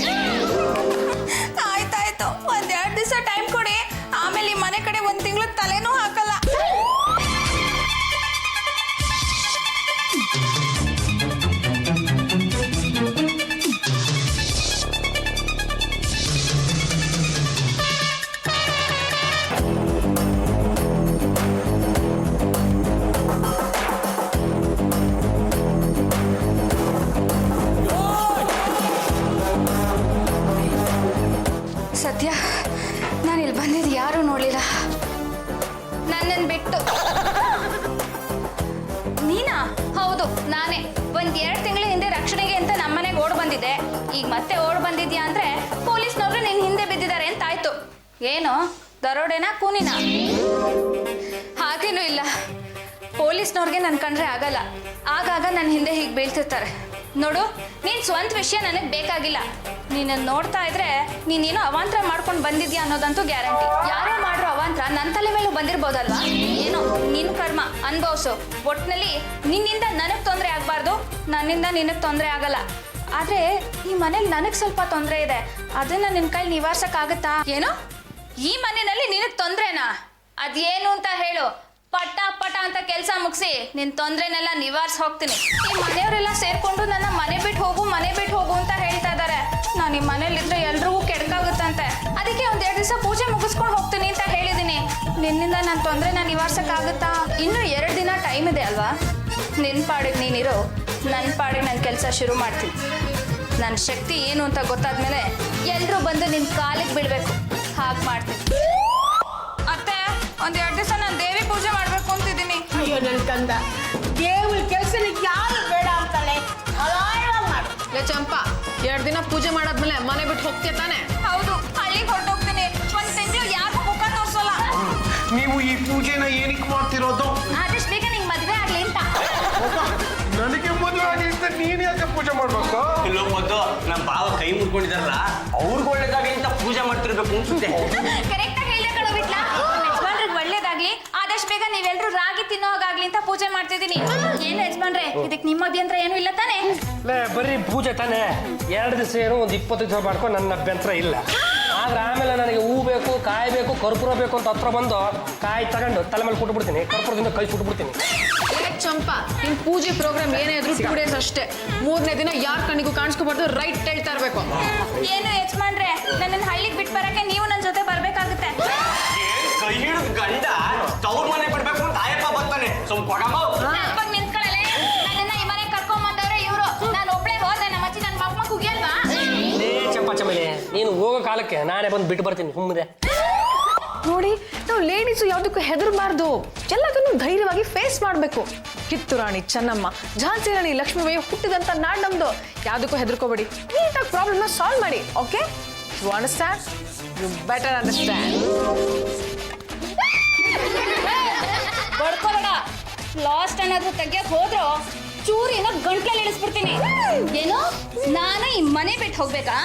Speaker 2: ಆಯ್ತಾಯ್ತು, 1-2 ದಿವಸ ಟೈಮ್ ಕೊಡಿ. ಆಮೇಲೆ ಈ ಮನೆ ಕಡೆ 1 ತಿಂಗಳು ತಲೆನೂ ಹಾಕಲ್ಲ. ಸತ್ಯ, ನಾನು ಇಲ್ಲಿ ಬಂದಿದ್ದು ಯಾರೂ ನೋಡಲಿಲ್ಲ. ನನ್ನನ್ನು ಬಿಟ್ಟು. ನೀನಾ? ಹೌದು, ನಾನೇ. 1-2 ತಿಂಗಳ ಹಿಂದೆ ರಕ್ಷಣೆಗೆ ಅಂತ ನಮ್ಮನೆಗೆ ಓಡ್ ಬಂದಿದ್ದೆ. ಈಗ ಮತ್ತೆ ಓಡ್ ಬಂದಿದ್ಯಾ ಅಂದ್ರೆ ಪೊಲೀಸ್ನವ್ರು ನಿನ್ನ ಹಿಂದೆ ಬಿದ್ದಿದ್ದಾರೆ ಅಂತ ಆಯ್ತು. ಏನು ದರೋಡೆನಾ ಕೂನಿನಾ? ಹಾಗೇನೂ ಇಲ್ಲ. ಪೊಲೀಸ್ನವ್ರಿಗೆ ನನ್ನ ಕಂಡ್ರೆ ಆಗಲ್ಲ. ಆಗಾಗ ನನ್ನ ಹಿಂದೆ ಹೀಗೆ ಬೀಳ್ತಿರ್ತಾರೆ. ನೋಡು, ನೀನ್ ಸ್ವಂತ ವಿಷಯ ನನಗೆ ಬೇಕಾಗಿಲ್ಲ. ನೀನು ನೋಡ್ತಾ ಇದ್ರೆ ನೀನೇನೋ ಅವಾಂತರ ಮಾಡ್ಕೊಂಡು ಬಂದಿದ್ಯಾ ಅನ್ನೋದಂತೂ ಗ್ಯಾರಂಟಿ. ಯಾರೋ ಮಾಡಿರೋ ಅವಾಂತರ ನನ್ನ ತಲೆ ಮೇಲೂ ಬಂದಿರ್ಬೋದಲ್ವಾ? ಏನೋ ನಿನ್ ಕರ್ಮ, ಅನ್ಭವ್ಸು. ಒಟ್ಟಿನಲ್ಲಿ ನಿನ್ನಿಂದ ನನಗೆ ತೊಂದರೆ ಆಗ್ಬಾರ್ದು, ನನ್ನಿಂದ ನಿನಗೆ ತೊಂದರೆ ಆಗಲ್ಲ. ಆದ್ರೆ ಈ ಮನೇಲಿ ನನಗೆ ಸ್ವಲ್ಪ ತೊಂದರೆ ಇದೆ, ಅದನ್ನ ನಿನ್ ಕೈಲಿ ನಿವಾರ್ಸಕ್ಕಾಗತ್ತಾ? ಏನು ಈ ಮನೆಯಲ್ಲಿ ನಿನಗೆ ತೊಂದ್ರೆನಾ? ಅದೇನು ಅಂತ ಹೇಳು. ಪಟ ಪಟ ಅಂತ ಕೆಲಸ ಮುಗಿಸಿ ನಿನ್ ತೊಂದ್ರೆನೆಲ್ಲ ನಿವಾರಿಸಿ ಹೋಗ್ತೀನಿ. ಈ ಮನೆಯವರೆಲ್ಲ ಸೇರ್ಕೊಂಡು ನನ್ನ ಮನೆ ಬಿಟ್ಟು ಹೋಗು ಅಂತ ಹೇಳ್ತಾ ಇದ್ದಾರೆ. ನಾನು ಈ ಮನೇಲಿದ್ರೆ ಎಲ್ರಿಗೂ ಕೆಡಕಾಗುತ್ತಂತೆ. ಅದಕ್ಕೆ 1-2 ದಿವಸ ಪೂಜೆ ಮುಗಿಸ್ಕೊಂಡು ಹೋಗ್ತೀನಿ ಅಂತ ಹೇಳಿದೀನಿ. ನಿನ್ನಿಂದ ನನ್ನ ತೊಂದ್ರೆನ ನಿವಾರಿಸಕ್ಕಾಗುತ್ತಾ? ಇನ್ನು 2 ದಿನ ಟೈಮ್ ಇದೆ ಅಲ್ವಾ? ನಿನ್ ಪಾಡಿಗೆ ನೀನಿರೋ, ನನ್ನ ಪಾಡಿಗೆ ನನ್ನ ಕೆಲಸ ಶುರು ಮಾಡ್ತೀನಿ. ನನ್ನ ಶಕ್ತಿ ಏನು ಅಂತ ಗೊತ್ತಾದ್ಮೇಲೆ ಎಲ್ರೂ ಬಂದು ನಿನ್ ಕಾಲಿಗೆ ಬೀಳ್ಬೇಕು. ಹಾಗೆ ಮಾಡ್ತೀನಿ. ಅತ್ತೆ, 1-2 ದಿವಸ ನಾನು ದೇವಿ ಪೂಜೆ ಮಾಡ್ಬೇಕು ಅಂತಿದ್ದೀನಿ.
Speaker 4: ಅಯ್ಯೋ ನನ್ ಕಂದ, ದೇವ್ರ ಕೆಲಸನ ಯಾರು ಬೇಡ ಅಂತಾಳೆ, ಹಲಾಯವಾಗಿ ಮಾಡು.
Speaker 3: ಚಂಪಾ, 2 ದಿನ ಪೂಜೆ ಮಾಡಾದ್ಮೇಲೆ ಮನೆ ಬಿಟ್ಟು ಹೋಗ್ತೀಯ ತಾನೆ?
Speaker 2: ಹೌದು, ಹಳ್ಳಿಗೆ ಹೊರಟೋಗ್ತೀನಿ. 1 ತಿಂಗಳು ಯಾರಿಗೂ ಮುಖ ತೋರ್ಸಲ್ಲ.
Speaker 7: ಪೂಜೆನ ಏನಕ್ಕೆ ಮಾಡ್ತಿರೋದು?
Speaker 2: ಆದಷ್ಟು ಬೇಗ ನಿಂಗೆ ಮದುವೆ ಆಗ್ಲಿ ಅಂತ.
Speaker 7: ನನಗೆ ಮದುವೆ ಆಗಿ ಅಂತ ನೀನ್ ಯಾಕೆ ಪೂಜೆ ಮಾಡ್ಬೇಕು?
Speaker 5: ಇಲ್ಲೋ ಮೊದ್ಲು ನಮ್ಮ ಬಾವ ಕೈ ಮುರ್ಕೊಂಡಿದಾರಲ್ಲ ಅವ್ರಿಗೆ ಒಳ್ಳೇದಾಗ್ಲಿ ಅಂತ ಪೂಜೆ ಮಾಡ್ತಿರ್ಬೇಕು ಅನ್ಸುತ್ತೆ.
Speaker 2: ಕರೆಕ್ಟ್ ಆಗಿ ಹೇಳಿದೆ ಕಣೋ ಬಿಟ್ಲಾ. ಯಜಮಾನ್ರಿಗೆ ಒಳ್ಳೇದಾಗ್ಲಿ, ಆದಷ್ಟು ಬೇಗ ನೀವೆಲ್ರೂ ರಾಗಿ ತಿನ್ನೋಗಾಗ್ಲಿ ಅಂತ ಪೂಜೆ ಮಾಡ್ತಿದ್ದೀನಿ. ಏನು ಯಜಮಾನ್ರೆ, ಇದಕ್ಕೆ ನಿಮ್ಮ ಅಭ್ಯಂತರ ಏನು ಇಲ್ಲ ತಾನೇ?
Speaker 1: ಬರೀ ಪೂಜೆ ತಾನೆ, 2 ದಿವಸ ಏನು ಒಂದು 20 ದಿವಸ ಮಾಡ್ಕೊಂಡು ನನ್ನ ಅಭ್ಯಂತರ ಇಲ್ಲ. ಆದ್ರೆ ಆಮೇಲೆ ನನಗೆ ಹೂ ಬೇಕು, ಕಾಯಿ ಬೇಕು, ಕರ್ಪೂರ ಬೇಕು ಅಂತ ಹತ್ರ ಬಂದು ಕಾಯಿ ತಗೊಂಡು ತಲೆ ಮೇಲೆ ಕೊಟ್ಬಿಡ್ತೀನಿ, ಕರ್ಪೂರದಿಂದ ಕೈ ಸುಟ್ಬಿಡ್ತೀನಿ.
Speaker 3: ಚಂಪಾ, ನಿನ್ ಪೂಜೆ ಪ್ರೋಗ್ರಾಮ್ ಏನೇ ಇದ್ರು 2 ಡೇಸ್ ಅಷ್ಟೇ. 3ನೇ ದಿನ ಯಾರ ಕಣ್ಣಿಗೂ ಕಾಣಿಸ್ಕೋಬಾರ್ದು, ರೈಟ್ ಹೇಳ್ತಾ ಇರ್ಬೇಕು.
Speaker 2: ಏನು ಯಜಮಾನ್ರೆ, ನನ್ನನ್ನು ಹಳ್ಳಿಗೆ ಬಿಟ್ಟು ಬರಕ್ಕೆ ನೀವು ನನ್ನ ಜೊತೆ ಬರ್ಬೇಕಾಗುತ್ತೆ.
Speaker 5: ಕೈ ಹಿಡಿದ ಗಂಡ ತವ್ರ ಮನೆ ಬಿಡ್ಬೇಕು ಅಂತ ಆಯಪ್ಪ ಬರ್ತಾನೆ.
Speaker 2: ನೆನಪಾಗಿ ನಿಂತ್ಕೊಳ್ಳಲೆ. ನನ್ನನ್ನ ಈ ಮನೆಗೆ ಕರ್ಕೊಂಡ್ ಬಂದವ್ರೆ ಇವರು. ನಾನು ಒಬ್ಳೆ ಹೋದ್ರೆ ನಮ್ಮ ಅಜ್ಜಿ ನನ್ನ ಮಕ್ಕ ಕುಗಿಯಲ್ವಾ?
Speaker 1: ಲೇ ಚಂಪಾ ಚಮೇಲಿ, ನೀನು ಹೋಗೋ ಕಾಲಕ್ಕೆ ನಾನೇ ಬಂದು ಬಿಟ್ಟು ಬರ್ತೀನಿ ಸುಮ್ಮನೆ.
Speaker 3: ನೋಡಿ, ನಾವು ಲೇಡೀಸು ಯಾವುದಕ್ಕೂ ಹೆದರಬಾರ್ದು, ಎಲ್ಲದನ್ನು ಧೈರ್ಯವಾಗಿ ಫೇಸ್ ಮಾಡಬೇಕು. ಕಿತ್ತೂರು ರಾಣಿ ಚೆನ್ನಮ್ಮ, ಝಾನ್ಸಿ ರಾಣಿ ಲಕ್ಷ್ಮೀಬಾಯಿ ಹುಟ್ಟಿದಂತ ನಾಡ್ ನಮ್ದು. ಯಾವುದಕ್ಕೂ ಹೆದರ್ಕೋಬೇಡಿ, ನೀಟಾಗಿ ಪ್ರಾಬ್ಲಮ್ನ ಸಾಲ್ವ್ ಮಾಡಿ. Okay, you understand? You better understand.
Speaker 2: ಬಡ್ಕೋಬೇಡ. ಲಾಸ್ಟ್ ಏನಾದ್ರೂ ತೆಗಿಯಕ್ ಹೋದ್ರು ಚೂರಿನ ಗಂಟ್ಲಲ್ಲಿ ಇಳಿಸ್ಬಿಡ್ತೀನಿ. ಏನು, ನಾನು ಈ ಮನೆ ಬಿಟ್ಟು ಹೋಗ್ಬೇಕಾ?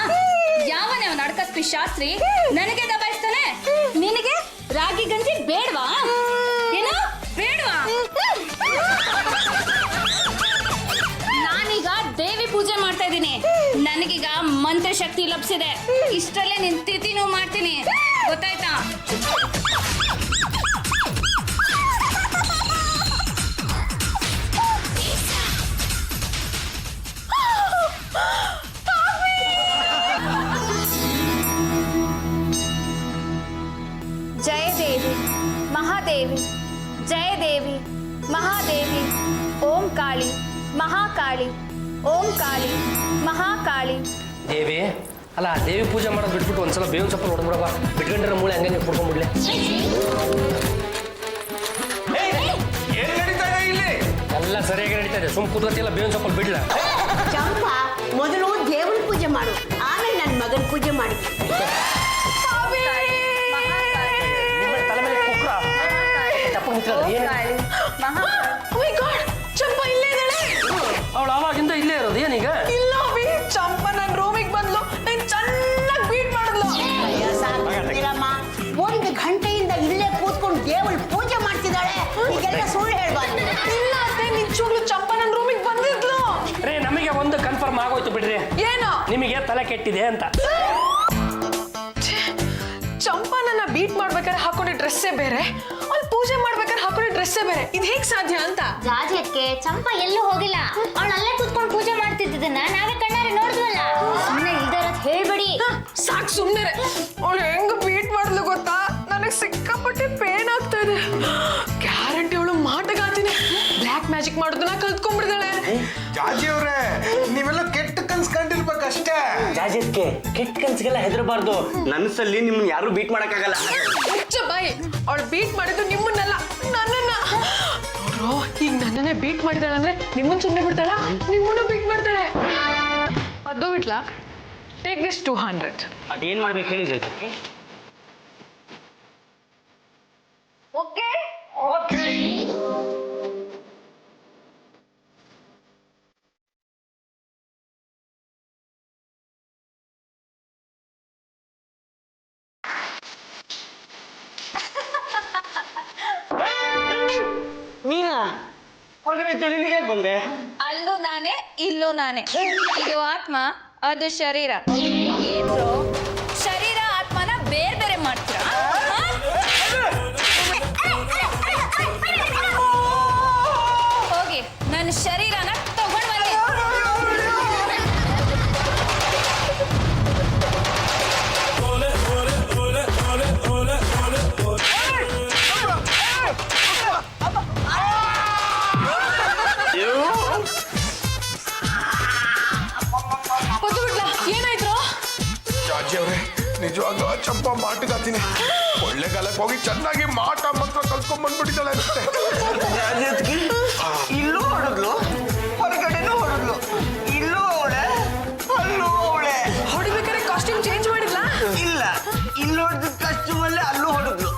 Speaker 2: ಯಾವನೇ ಅವನ ಅಡ್ಕಸ್ಪಿ ಶಾಸ್ತ್ರಿ ನನಗೆ ದಬಾಯಿಸ್ತಾನೆ. ನಿನಗೆ ರಾಗಿ ಗಂಜಿ ಬೇಡವಾ? ಏನು ಬೇಡವಾ? ನಾನೀಗ ದೇವಿ ಪೂಜೆ ಮಾಡ್ತಾ ಇದ್ದೀನಿ. ನನಗೀಗ ಮಂತ್ರ ಶಕ್ತಿ ಲಭಿಸಿದೆ. ಇಷ್ಟರಲ್ಲೇ ನಿನ್ ತಿಥಿನೂ ಮಾಡ್ತೀನಿ, ಗೊತ್ತಾಯ್ತಾ? जय देवी महादेवी, जय देवी महादेवी, ओम काली महाकाली, ओम काली महाकाली.
Speaker 1: ದೇವಿ ಅಲ್ಲ, ದೇವಿ ಪೂಜೆ ಮಾಡೋದು ಬಿಟ್ಬಿಟ್ಟು ಒಂದ್ಸಲ ಬೇವಿನ ಸೊಪ್ಪು ನೋಡ್ಬಿಡವ. ಬಿಟ್ಕೊಂಡಿರೋ ಮೂಳೆ ಹಂಗೆ ನೀವು ಕುಡ್ಕೊಂಡ್ಬಿಡ್ಲೆ.
Speaker 7: ಏನ್ ನಡೀತಾ ಇದೆ ಇಲ್ಲಿ?
Speaker 1: ಎಲ್ಲ ಸರಿಯಾಗಿ ನಡೀತಾ ಇದೆ, ಸುಮ್ ಕೂತ್ಕೊತಿಲ್ಲ, ಬೇವಿನ ಸೊಪ್ಪು ಬಿಡ್ಲ.
Speaker 4: ಚಂಪಾ, ಮೊದಲು ದೇವನ ಪೂಜೆ ಮಾಡು, ಆಮೇಲೆ ನನ್ನ ಮಗನ ಪೂಜೆ ಮಾಡಿ.
Speaker 1: ತಲೆ ಮೇಲೆ ಕುಕ್ರ ಚಪ್ಪ ಮುಚ್ಚಿಲ್ಲ. ಏನು
Speaker 3: ಚಂಪಾ ಇಲ್ಲೇ ಇದ್ದಾಳೆ.
Speaker 1: ಅವಳು ಅವಾಗಿಂದ ಇಲ್ಲೇ ಇರೋದು ಏನೀಗ?
Speaker 3: ಇಲ್ಲ ಅಭಿ, ಚಂಪಾ ನನ್ನ ರೂಮಿಗೆ ಬಂದ್ಲು, ನಾನು ಚೆನ್ನಾಗಿ ಬೀಟ್ ಮಾಡಿದ್ಲು.
Speaker 4: ಸಾಕಿರಮ್ಮ, 1 ಗಂಟೆಯಿಂದ ಇಲ್ಲೇ ಕೂತ್ಕೊಂಡು ದೇವಳ ಪೂಜೆ ಮಾಡ್ತಿದ್ದಾಳೆ. ಈಗೆಲ್ಲ ಸುಳ್ಳು ಹೇಳ್ಬಾರ್ದು.
Speaker 3: ಇಲ್ಲ ಅತ್ತೆ, ನಿಜವಾಗ್ಲೂ ಚಂಪಾ ನನ್ನ ರೂಮಿಗೆ ಬಂದಿದ್ಲು.
Speaker 1: ರೇ, ನಮಗೆ ಒಂದು ಕನ್ಫರ್ಮ್ ಆಗೋಯ್ತು ಬಿಡ್ರಿ,
Speaker 3: ಏನು?
Speaker 1: ನಿಮಗೆ ತಲೆ ಕೆಟ್ಟಿದೆ ಅಂತ.
Speaker 3: ಚಂಪಾ ನನ್ನ ಬೀಟ್ ಮಾಡ್ಬೇಕಾದ್ರೆ ಹಾಕೊಂಡೆ ಡ್ರೆಸ್ಸೇ ಬೇರೆ, ಅಲ್ಲಿ ಪೂಜೆ ಮಾಡ್ಬೇಕಾದ್ರೆ ಹಾಕೊಂಡೆ ಡ್ರೆಸ್ಸೇ ಬೇರೆ. ಇದು ಹೇಗ್ ಸಾಧ್ಯ ಅಂತ?
Speaker 6: ಜಾಜಕ್ಕೆ ಚಂಪಾ ಎಲ್ಲೂ ಹೋಗಿಲ್ಲ, ಅವಳು ಅಲ್ಲೇ ಕುತ್ಕೊಂಡು ಪೂಜೆ ಮಾಡ್ತಿದ್ದನ್ನ ನಾವೇ ಕಣ್ಣಾರೆ ನೋಡಿದ್ವಲ್ಲ. ಸುಮ್ಮನೆ ಇಲ್ದಿರೋದ್ ಹೇಳ್ಬೇಡಿ.
Speaker 3: ಸಾಕು ಸುಮ್ಮನೆ. ಅವಳು ಹೆಂಗ್ ಬೀಟ್ ಮಾಡಿದ್ಲು ಗೊತ್ತಾ? ನನಗೆ ಸಿಕ್ಕಾಪಟ್ಟೆ ಪೇನ್ ಆಗ್ತಾ ಇದೆ. ಗ್ಯಾರಂಟಿ ಅವಳು ಮಾಟಗಾತಿನಿ, ಬ್ಲ್ಯಾಕ್ ಮ್ಯಾಜಿಕ್ ಮಾಡೋದನ್ನ ಕಲ್ತ್ಕೊಂಡ್ಬಿಡ್ದಾಳೆ.
Speaker 7: ಜಾಜಿ ಅವ್ರೆ, ನೀವೆಲ್ಲ ಕೆಟ್ಟ ಕನ್ಸ್ ಕಂಡಿರ್ಬೇಕಷ್ಟೇ.
Speaker 5: ಜಾಜತ್ಗೆ ಕೆಟ್ಟ ಕನ್ಸಿಗೆಲ್ಲ ಹೆದರಬಾರ್ದು. ನನ್ಸಲ್ಲಿ ನಿಮ್ಮನ್ನ ಯಾರು ಬೀಟ್ ಮಾಡಕ್ಕಾಗಲ್ಲ.
Speaker 3: ಮುಚ್ಚ ಬಾಯಿ, ಅವಳು ಬೀಟ್ ಮಾಡಿದ್ದು ನಿಮ್ಮನ್ನೆಲ್ಲ, ನನ್ನನ್ನ. ನೋಡ್ರು, ಈಗ ನನ್ನನ್ನೇ ಬೀಟ್ ಮಾಡಿದಾಳೆ ಅಂದ್ರೆ ನಿಮ್ಮನ್ನ ಸುಮ್ಮನೆ ಬಿಡ್ತಾಳ? ನಿಮ್ಮನ್ನು ಬೀಟ್ ಮಾಡ್ತಾಳೆ. ಅದು ಬಿಟ್ಲಾ? Take this 200.
Speaker 5: ಅದೇನ್ ಮಾಡ್ಬೇಕು ಹೇಳಿ ಜಾಜತ್ಗೆ?
Speaker 3: Okay
Speaker 7: okay.
Speaker 5: ನೀನಾ ಹೊರಗಡೆ ತಿಳಿಲಿಗೆ ಬಂದೆ?
Speaker 2: ಅಲ್ಲೂ ನಾನೇ, ಇಲ್ಲೂ ನಾನೇ. ಇದು ಆತ್ಮ, ಅದು ಶರೀರ. ಏನ್ರೋ ಶರೀರ ಆತ್ಮನ ಬೇರೆ ಬೇರೆ ಮಾಡ್ತೀರಾ? ಹೋಗಿ ನನ್ನ ಶರೀರನ ತಗೊಂಡ್ ಬನ್ನಿ.
Speaker 3: ಏನಾಯ್ತು?
Speaker 7: ಜಾಜಿ ಅವ್ರೆ, ನಿಜವಾಗ್ಲೂ ಆ ಚಂಪಾ ಮಾಟಗಾತೀನಿ. ಕೊಳ್ಳೆಗಾಲಕ್ಕೆ ಹೋಗಿ ಚೆನ್ನಾಗಿ ಮಾಟ ಮಂತ್ರ ಕಲ್ತ್ಕೊಂಡ್ ಬಂದ್ಬಿಟ್ಟಿದ್ದಾಳೆ ಅನ್ಸುತ್ತೆ.
Speaker 5: ಇಲ್ಲೂ ಹೊಡೆದ್ಲು, ಹೊರಗಡೆನೂ ಹೊಡೆದ್ಲು. ಇಲ್ಲೂ ಅವಳೆ, ಅಲ್ಲೂ ಅವಳೆ.
Speaker 3: ಹೊಡಿಬೇಕಾದ್ರೆ ಕಾಸ್ಟ್ಯೂಮ್ ಚೇಂಜ್ ಮಾಡಿದ್ಲಾ?
Speaker 5: ಇಲ್ಲ, ಇಲ್ಲಿ ಹೊಡೆದ ಕಸ್ಟಮಲ್ಲೇ ಅಲ್ಲೂ ಹೊಡೆದ್ಲು.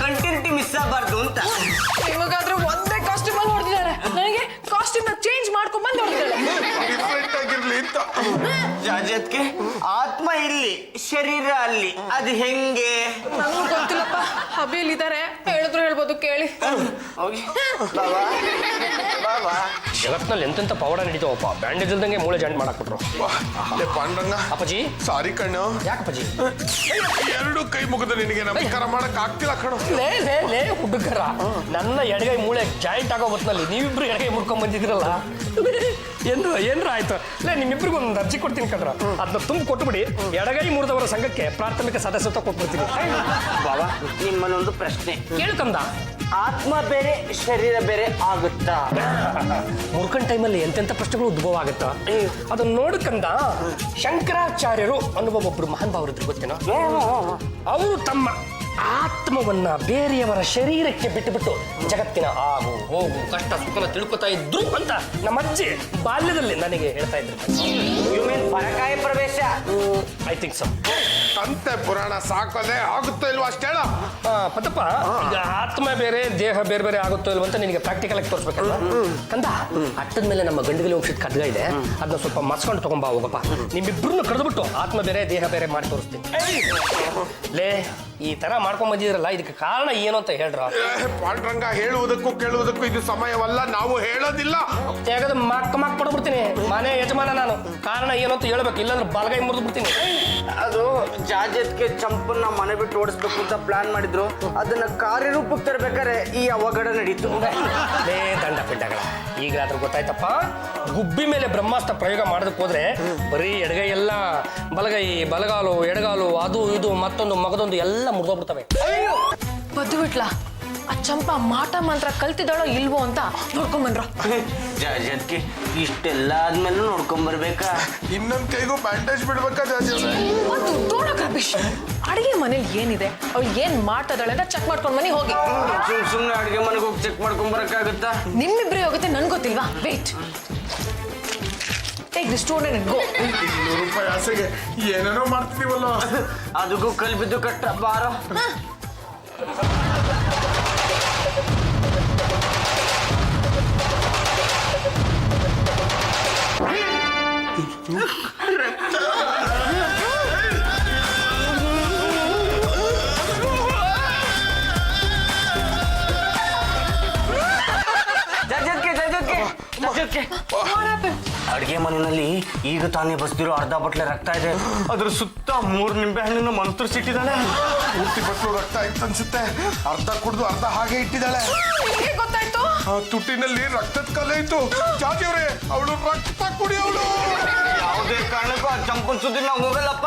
Speaker 5: ಕಂಟಿನ್ಯೂಟಿ ಮಿಸ್ ಆಗಬಾರ್ದು ಅಂತ ಜಾಜತ್ಗೆ ಆತ್ಮ ಇಲ್ಲಿ ಶರೀರ ಅಲ್ಲಿ ಅದು ಹೆಂಗೆ
Speaker 3: ನಂಗೂ ಗೊತ್ತಿಲ್ಲಪ್ಪ ಹಬ್ಬಿಲಿದ್ದಾರೆ ಹೇಳಿದ್ರು ಹೇಳ್ಬೋದು ಕೇಳಿ
Speaker 5: ಹೋಗಿ ಬಾಬಾ ಬಾಬಾ
Speaker 1: ಜಗತ್ನಲ್ಲಿ ಎಂತೆಂತ ಪವಾಡ ನಡೀತಾವಪ್ಪ ಬ್ಯಾಂಡೇಜ್ ಇಲ್ದಂಗೆ ಮೂಳೆ ಜಾಯಿಂಟ್ ಮಾಡಾಕ್ಬಿಟ್ರು
Speaker 7: ಲೇ ಪಾಂಡಂಗ
Speaker 1: ಅಪ್ಪಾಜಿ
Speaker 7: ಸಾರಿ ಕಣ್ಣು
Speaker 1: ಯಾಕಪ್ಪಾಜಿ
Speaker 7: ಎರಡು ಕೈ ಮುಗಿದು ನಿನಗೆ ನಮಸ್ಕಾರ ಮಾಡಕ್ ಆಗ್ತಿಲ್ಲ ಕಣೋ.
Speaker 1: ಲೇ ಲೇ ಲೇ ಹುಡುಗರ ನನ್ನ ಎಡಗೈ ಮೂಳೆ ಜಾಯಿಂಟ್ ಆಗೋ ಹೊತ್ನಲ್ಲಿ ನೀವಿಬ್ರು ಎಡಗೈ ಮುಡ್ಕೊಂಡ್ ಬಂದಿದ್ದೀರಲ್ಲ ಏನ್ರ ಆಯ್ತು ಲೇ ನಿಮ್ಮಿಬ್ರಿಗೂ ಒಂದು ಅರ್ಜಿ ಕೊಡ್ತೀನಿ ಕಣ್ರ ಅದನ್ನ ತುಂಬ ಕೊಟ್ಬಿಡಿ ಎಡಗೈ ಮುರಿದವರ ಸಂಘಕ್ಕೆ ಪ್ರಾಥಮಿಕ ಸದಸ್ಯತ್ವ ಕೊಟ್ಬಿಡ್ತೀನಿ
Speaker 5: ಬಾಬಾ ನಿಮ್ಮನ್ನೊಂದು ಪ್ರಶ್ನೆ
Speaker 1: ಕೇಳ್ಕಂದ
Speaker 5: ಆತ್ಮ ಬೇರೆ ಶರೀರ ಬೇರೆ ಆಗುತ್ತಾ
Speaker 1: ಮುರ್ಕನ್ ಟೈಮಲ್ಲಿ ಎಂತೆಂಥ ಪ್ರಶ್ನೆಗಳು ಉದ್ಭವ ಆಗುತ್ತಾ ಅದನ್ನ ನೋಡ್ಕಂದ ಶಂಕರಾಚಾರ್ಯರು ಅನ್ನುವ ಒಬ್ರು ಮಹಾನ್ ಭಾವರಿದ್ರು ಗೊತ್ತೇನೋ ಅವರು ತಮ್ಮ ಆತ್ಮವನ್ನ ಬೇರೆಯವರ ಶರೀರಕ್ಕೆ ಬಿಟ್ಟುಬಿಟ್ಟು ಜಗತ್ತಿನ ಆಗು ಹೋಗು ಕಷ್ಟ ಸುಖನ ತಿಳ್ಕೊತಾ ಇದ್ರು ಅಂತ ನಮ್ಮ ಅಜ್ಜಿ ಬಾಲ್ಯದಲ್ಲಿ ನನಗೆ ಹೇಳ್ತಾ ಇದ್ರು
Speaker 5: ಯು ಮೀನ್ ಪರಕಾಯ ಪ್ರವೇಶ
Speaker 1: ಐ ಥಿಂಕ್ ಸೊ
Speaker 7: ಅಂತೆ ಪುರಾಣ ಸಾಕೋದೆ ಆಗುತ್ತೋ ಇಲ್ವಾ ಅಷ್ಟೇ ಹೇಳ.
Speaker 1: ಪದಪ್ಪ ಈಗ ಆತ್ಮ ಬೇರೆ ದೇಹ ಬೇರೆ ಬೇರೆ ಆಗುತ್ತೋ ಇಲ್ವ ಅಂತ ನಿನಗೆ ಪ್ರಾಕ್ಟಿಕಲ್ ಆಗಿ ತೋರಿಸ್ಬೇಕಲ್ಲ ಕಂದ ಅಟ್ಟದ ಮೇಲೆ ನಮ್ಮ ಗಂಡುಗಲಿ ವಂಶದ ಖಡ್ಗ ಇದೆ ಅದನ್ನ ಸ್ವಲ್ಪ ಮಸ್ಕೊಂಡು ತಗೊಂಬಾ ಹೋಗಪ್ಪ ನಿಮ್ಮಿಬ್ರನ್ನ ಕರೆದ್ಬಿಟ್ಟು ಆತ್ಮ ಬೇರೆ ದೇಹ ಬೇರೆ ಮಾಡಿ ತೋರಿಸ್ತೀನಿ ಲೇ ಈ ತರ ಮಾಡ್ಕೊಂಡ್ ಬಂದಿದ್ರಲ್ಲ ಇದಕ್ಕೆ ಕಾರಣ ಏನು ಅಂತ ಹೇಳ್ರ
Speaker 7: ಪಾಂಡ್ರಂಗ ಹೇಳುವುದಕ್ಕೂ ಕೇಳುವುದಕ್ಕೂ ಇದು ಸಮಯವಲ್ಲ, ನಾವು ಹೇಳೋದಿಲ್ಲ.
Speaker 1: ತೆಗೆದು ಮಕ್ ಪಡ್ಬಿಡ್ತೀನಿ ಮನೆ ಯಜಮಾನ ನಾನು ಕಾರಣ ಏನು ಅಂತ ಹೇಳ್ಬೇಕು ಇಲ್ಲಾಂದ್ರೆ ಬಲಗೈ ಮುರಿದು ಬಿಡ್ತೀನಿ
Speaker 5: ಅದು ಜಾಜತ್ಗೆ ಚಂಪನ್ನ ಮನೆ ಬಿಟ್ಟು ಓಡಿಸ್ಬೇಕು ಅಂತ ಪ್ಲಾನ್ ಮಾಡಿದ್ರು ಅದನ್ನ ಕಾರ್ಯರೂಪಕ್ಕೆ ತರಬೇಕಾದ್ರೆ ಈ ಅವಘಡ ನಡೀತು
Speaker 1: ಲೇ ದಂಡ ಪಿಡ್ಡಗಳ ಈಗ ಅದ್ರ ಗೊತ್ತಾಯ್ತಪ್ಪ ಗುಬ್ಬಿ ಮೇಲೆ ಬ್ರಹ್ಮಾಸ್ತ್ರ ಪ್ರಯೋಗ ಮಾಡೋದಕ್ಕೆ ಹೋದ್ರೆ ಬರೀ ಎಡಗೈ ಎಲ್ಲ ಬಲಗೈ ಬಲಗಾಲು ಎಡಗಾಲು ಅದು ಇದು ಮತ್ತೊಂದು ಮಗದೊಂದು ಎಲ್ಲ ಮುರಿದೋಗ್ಬಿಡ್ತವೆ
Speaker 3: ಬದ್ದು ಬಿಟ್ಲ ಆ ಚಂಪ ಮಾಟ ಮಂತ್ರ ಕಲ್ತಿದ್ದಾಳೋ ಇಲ್ವೋ ಅಂತ ನೋಡ್ಕೊಂಬನ್ರ
Speaker 5: ಜಾಜತ್ಗೆ ಇಷ್ಟೆಲ್ಲ ಆದ್ಮೇಲೆ ನೋಡ್ಕೊಂಡ್ ಬರ್ಬೇಕಾ
Speaker 7: ಇನ್ನೊಂದ್ ಕೈಗೂ ಬ್ಯಾಂಡೇಜ್ ಬಿಡ್ಬೇಕಾ ಜಾಜಿಯವ್ರೆ?
Speaker 3: ಅದು ತೋಣಕ್ ರಮೇಶ್ ಅಡಿಗೆ ಮನೇಲಿ ಏನಿದೆ ಅವಳು ಏನ್ ಮಾಡ್ತಿದ್ದಾಳೆ ಅಂತ ಚೆಕ್ ಮಾಡ್ಕೊಂಡ್ ಮನೆ ಹೋಗಿ
Speaker 5: ಸುಮ್ನೆ ಅಡ್ಗೆ ಮನೆಗೆ ಹೋಗಿ ಚೆಕ್ ಮಾಡ್ಕೊಂಡ್ ಬರಕ್ಕಾಗತ್ತಾ
Speaker 3: ನಿಮ್ಮಿಬ್ರೇ ಹೋಗುತ್ತೆ ನನ್ ಗೊತ್ತಿಲ್ವಾ wait take this $200 and go.
Speaker 7: ₹200 ಆಸೆಗೆ ಏನೇನೋ ಮಾಡ್ತಿದೀವಲ್ಲ.
Speaker 5: ಅದಕ್ಕೂ ಕಲ್ಬಿದ್ದು ಕಟ್ಟ ಬಾರೋ ಅಡ್ಗೆ ಮನೆಯಲ್ಲಿ ಈಗ ತಾನೇ ಬಸ್ದಿರೋ ಅರ್ಧ ಬಟ್ಲೆ ರಕ್ತ ಇದೆ ಅದ್ರ ಸುತ್ತ 3 ನಿಂಬೆ ಹಣ್ಣನ್ನು ಮಂತ್ರಿಸಿಟ್ಟಿದ್ದಾಳೆ
Speaker 7: ಪೂರ್ತಿ ಬಟ್ಲು ರಕ್ತ ಇತ್ತು ಅನ್ಸುತ್ತೆ, ಅರ್ಧ ಕುಡ್ದು ಅರ್ಧ ಹಾಗೆ ಇಟ್ಟಿದ್ದಾಳೆ.
Speaker 3: ನಿಮ್ಗೆ ಗೊತ್ತಾಯ್ತು
Speaker 7: ಆ ತುಟ್ಟಿನಲ್ಲಿ ರಕ್ತದ ಕಲೆ ಇತ್ತು. ಜಾಜಿಯವ್ರೆ ಅವಳು ರಕ್ತ ಕುಡಿಯವಳು.
Speaker 5: ಯಾವುದೇ ಕಾರಣಕ್ಕೂ ಆ ಚಂಪನ್ ಸುದ್ದಿ ನಾವು ಹೋಗಲ್ಲಪ್ಪ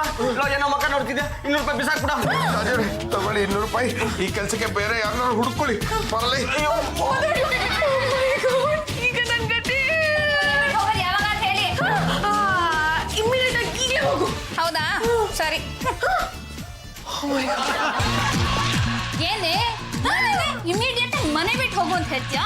Speaker 5: ಏನೋ ಮಕ್ಕ ನೋಡ್ತಿದ್ದೆ $200 ಬಿಸಾಕ್ಬಿಡ
Speaker 7: ಜಾಜಿಯವ್ರೆ ತಗೊಳ್ಳಿ $200. ಈ ಕೆಲ್ಸಕ್ಕೆ ಬೇರೆ ಯಾರನ್ನಾರು ಹುಡ್ಕೊಳ್ಳಿ ಬರಲಿ.
Speaker 3: ಈಗ ನನ್ ಗತಿ
Speaker 2: ಹೋಗೋದು ಯಾವಾಗ ಅಂತ ಹೇಳಿ
Speaker 3: ಇಮ್ಮಿಡಿಯೇಟ್ ಆಗಿ ಈಗಲೇ ಹೋಗು.
Speaker 2: ಹೌದಾ ಸರಿ ಏನೇ ಇಮಿಡಿಯೇಟ್ ಆಗಿ ಮನೆ ಬಿಟ್ಟು ಹೋಗು ಅಂತ ಹೇಳ್ತೀಯಾ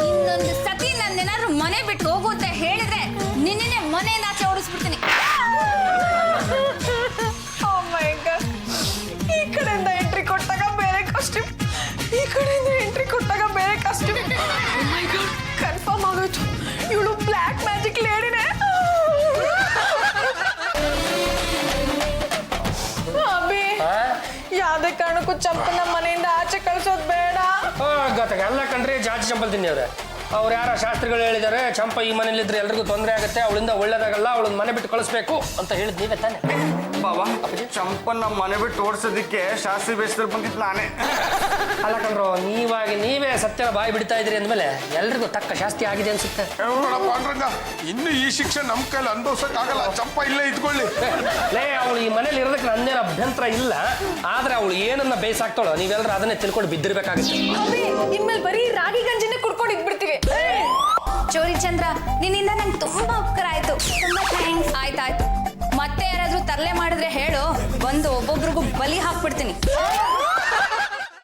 Speaker 2: ಇನ್ನೊಂದು ಸತಿ ನನ್ನೇನಾದ್ರು ಮನೆ ಬಿಟ್ಟು ಹೋಗು ಅಂತ ಹೇಳಿದ್ರೆ ನಿನ್ನೆ ಮನೆಯಿಂದ ಆಚೆ ಓಡಿಸ್ಬಿಡ್ತೀನಿ
Speaker 3: Oh my God. ಈ ಕಡೆಯಿಂದ ಎಂಟ್ರಿ ಕೊಟ್ಟಾಗ ಬೇರೆ ಕಾಸ್ಟ್ಯೂಮ್, ಈ ಕಡೆಯಿಂದ ಎಂಟ್ರಿ ಕೊಟ್ಟಾಗ ಬೇರೆ ಕಾಸ್ಟ್ಯೂಮ್. ಕನ್ಫರ್ಮ್ ಆಗೋಯ್ತು ಇವಳು ಬ್ಲ್ಯಾಕ್ ಮ್ಯಾಜಿಕ್ ಲೇಡಿನೇ. ಅಭಿ ಯಾವ್ದೇ ಕಾರಣಕ್ಕೂ ಚಂಪನ ಮನೆಯಿಂದ ಆಚೆ ಕಳ್ಸೋದ್ ಬೇಡ.
Speaker 1: ಗೊತ್ತಾಗ ಎಲ್ಲ ಕಂಡ್ರೆ ಜಾಜಿ ಚಂಪಲ್ ತಿನ್ನಿಯವ್ರೆ ಅವ್ರು ಯಾರ ಶಾಸ್ತ್ರಿಗಳು ಹೇಳಿದ್ದಾರೆ ಚಂಪ ಈ ಮನೇಲಿದ್ರೆ ಎಲ್ರಿಗೂ ತೊಂದರೆ ಆಗುತ್ತೆ ಅವಳಿಂದ ಒಳ್ಳೇದಾಗಲ್ಲ ಅವಳನ್ನ ಮನೆ ಬಿಟ್ಟು ಕಳಿಸ್ಬೇಕು ಅಂತ ಹೇಳಿದ್ ನೀವೇ ತಾನೆ
Speaker 5: ಬಾಬಾ ಚಂಪನ್ನ ಮನೆ ಬಿಟ್ಟು ಓಡಿಸೋದಕ್ಕೆ ಶಾಸ್ತ್ರಿ ಬೇಸದಲ್ಲಿ ಬಂದಿದ್ದು ನಾನೇ
Speaker 1: ಅಲ್ಲ ಕಣ್ರು ನೀವೇ ಸತ್ಯನ ಬಾಯಿ ಬಿಡ್ತಾ ಇದ್ರಿ ಅಂದ್ಮೇಲೆ ಎಲ್ರಿಗೂ ತಕ್ಕ ಶಾಸ್ತಿ ಆಗಿದೆ ಅನ್ಸುತ್ತೆ
Speaker 7: ನೋಡ ಪಾಂಡ್ರಂಗ ಇನ್ನು ಈ ಶಿಕ್ಷೆ ನಮ್ ಕೈಲಿ ಅನುಭವಿಸಕ್ ಆಗಲ್ಲ. ಚಂಪ ಇಲ್ಲೇ ಇದ್ಕೊಳ್ಳಿ.
Speaker 1: ಲೇ ಅವಳು ಈ ಮನೇಲಿ ಇರೋದಕ್ಕೆ ನಂದೇನು ಅಭ್ಯಂತರ ಇಲ್ಲ ಆದ್ರೆ ಅವಳು ಏನನ್ನ ಬೇಯಿಸಾಕ್ತಾಳೋ ನೀವೆಲ್ಲರೂ ಅದನ್ನೇ ತಿಳ್ಕೊಂಡು ಬಿದ್ದಿರ್ಬೇಕಾಗುತ್ತೆ
Speaker 3: ಅಭಿ ಇನ್ಮೇಲೆ ಬರೀ ರಾಗಿ ಗಂಜಿನೇ ಕುಡ್ಕೊಂಡು ಇದ್ಬಿಡ್ತೀವಿ.
Speaker 2: ಚೋರಿ ಚಂದ್ರ ನಿನ್ನಿಂದ ನಂಗೆ ತುಂಬಾ ಉಪಕಾರ ಆಯ್ತು ತುಂಬಾ ಥ್ಯಾಂಕ್ಸ್ ಆಯ್ತಾಯ್ತು ಮತ್ತೆ ಯಾರಾದ್ರೂ ತರಲೆ ಮಾಡಿದ್ರೆ ಹೇಳು ಬಂದು ಒಬ್ಬೊಬ್ರಿಗೂ ಬಲಿ ಹಾಕ್ಬಿಡ್ತೀನಿ